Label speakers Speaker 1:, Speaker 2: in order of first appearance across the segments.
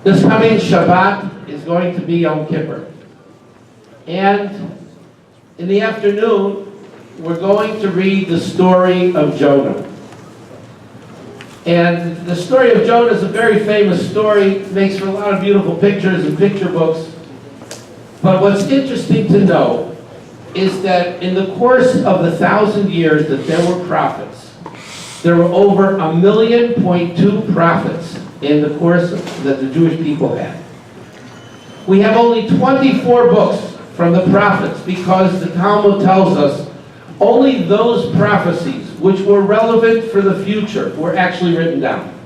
Speaker 1: This coming Shabbat is going to be Yom Kippur. And in the afternoon, we're going to read the story of Jonah. And the story of Jonah is a very famous story. It makes for a lot of beautiful pictures and picture books. But what's interesting to know is that in the course of the 1,000 years that there were prophets, there were over 1.2 million prophets in the course that the Jewish people had. We have only 24 books from the prophets because the Talmud tells us only those prophecies which were relevant for the future were actually written down.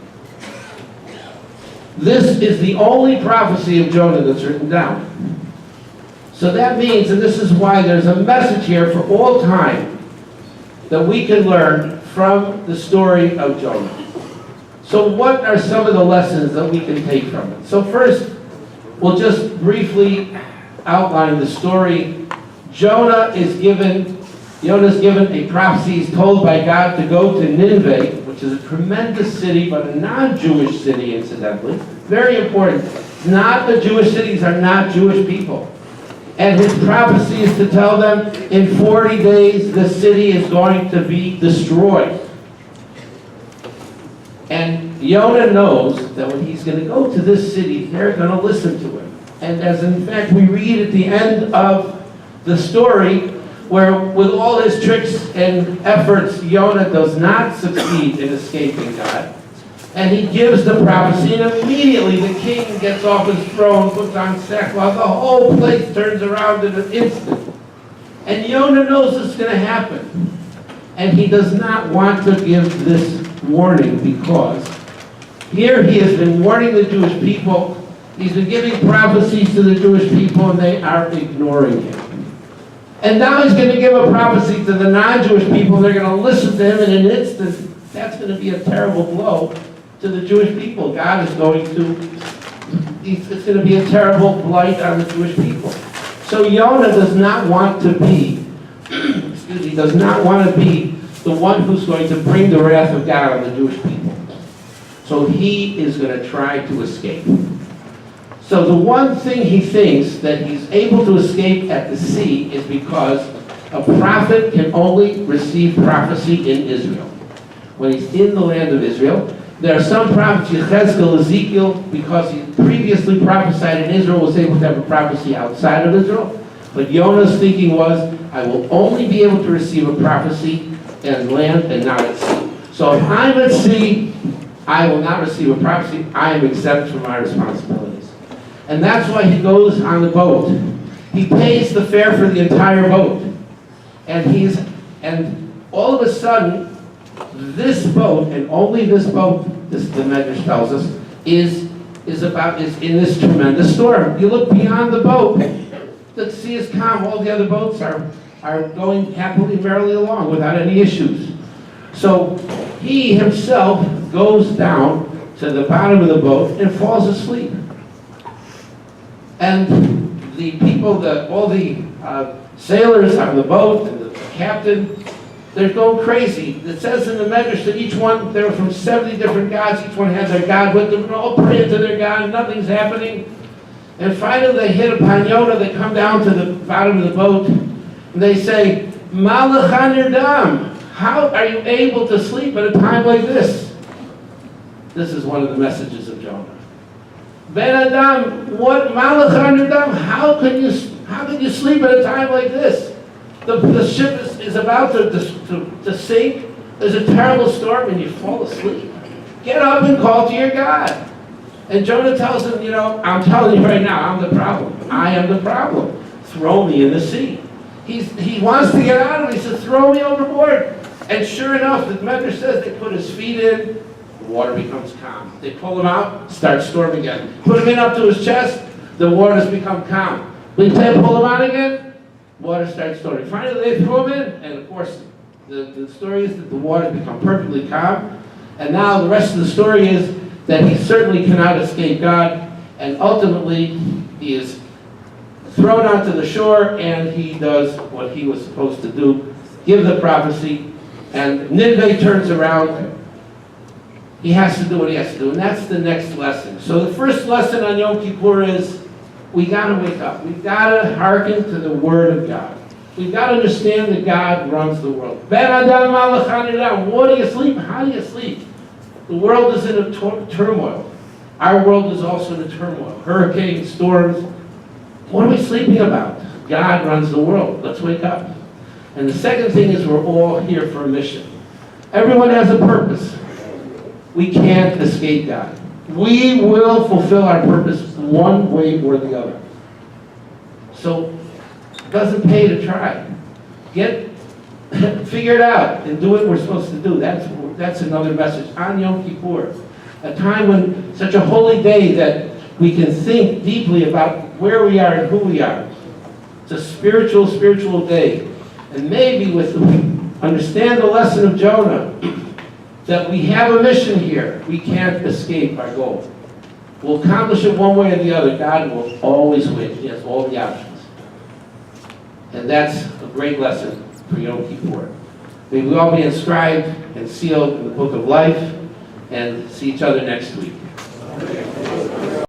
Speaker 1: This is the only prophecy of Jonah that's written down. So that means, and this is why there's a message here for all time that we can learn from the story of Jonah. So what are some of the lessons that we can take from it? So first, we'll just briefly outline the story. Jonah is given a prophecy. He's told by God to go to Nineveh, which is a tremendous city, but a non-Jewish city, incidentally. Very important. It's not the Jewish cities are not Jewish people. And his prophecy is to tell them, in 40 days, the city is going to be destroyed. And Jonah knows that when he's going to go to this city, they're going to listen to him. And as in fact we read at the end of the story, where with all his tricks and efforts, Jonah does not succeed in escaping God. And he gives the prophecy, and immediately the king gets off his throne, puts on sackcloth, the whole place turns around in an instant. And Jonah knows this is going to happen. And he does not want to give this warning because here he has been warning the Jewish people. He's been giving prophecies to the Jewish people, and they are ignoring him. And now he's going to give a prophecy to the non-Jewish people, and they're going to listen to him in an instant. That's going to be a terrible blow to the Jewish people. God is going to, it's going to be a terrible blight on the Jewish people. So Jonah does not want to be, does not want to be the one who's going to bring the wrath of God on the Jewish people. So he is going to try to escape. So the one thing he thinks that he's able to escape at the sea is because a prophet can only receive prophecy in Israel. When he's in the land of Israel, there are some prophets, Ezekiel, because he previously prophesied in Israel, was able to have a prophecy outside of Israel. But Jonah's thinking was, I will only be able to receive a prophecy in land and not at sea. So if I'm at sea, I will not receive a prophecy. I am exempt from my responsibilities. And that's why he goes on the boat. He pays the fare for the entire boat. And all of a sudden, this boat, and only this boat, the Medrash tells us, is in this tremendous storm. You look beyond the boat, the sea is calm. All the other boats are going happily, merrily along without any issues. So he himself goes down to the bottom of the boat and falls asleep. And the people, all the sailors on the boat and the captain, they're going crazy. It says in the Medrash that each one, they were from 70 different gods, each one had their god with them, and all praying to their god, and nothing's happening. And finally they hit upon Jonah, they come down to the bottom of the boat, and they say, Malach Nirdam, how are you able to sleep at a time like this? This is one of the messages of Jonah. Ben Adam, what Malach Nirdam, how can you sleep at a time like this? The ship is about to sink. There's a terrible storm and you fall asleep. Get up and call to your God. And Jonah tells him, I'm telling you right now, I'm the problem. I am the problem. Throw me in the sea. He wants to get out of it. He says, throw me overboard. And sure enough, the Medrash says they put his feet in, the water becomes calm. They pull him out, starts storming again. Put him in up to his chest, the waters become calm. We pull him out again, water starts storming. Finally, they throw him in, and of course, the story is that the waters become perfectly calm. And now the rest of the story is that he certainly cannot escape God, and ultimately he is thrown onto the shore, and he does what he was supposed to do, give the prophecy, and Nineveh turns around. he has to do what he has to do. And that's the next lesson. So the first lesson on Yom Kippur is we got to wake up. We've got to hearken to the Word of God. We've got to understand that God runs the world. Ben Adam Malach Hanira. What do you sleep? How do you sleep? The world is in a turmoil. Our world is also in a turmoil. Hurricanes, storms. What are we sleeping about? God runs the world. Let's wake up. And the second thing is we're all here for a mission. Everyone has a purpose. We can't escape God. We will fulfill our purpose one way or the other. So it doesn't pay to try. Figure it out and do what we're supposed to do. That's another message on Yom Kippur. A time when such a holy day that we can think deeply about where we are and who we are. It's a spiritual day. And maybe if we understand the lesson of Jonah, that we have a mission here, we can't escape our goal. We'll accomplish it one way or the other. God will always win. He has all the options. And that's a great lesson for Yom Kippur. May we all be inscribed and sealed in the book of life, and see each other next week.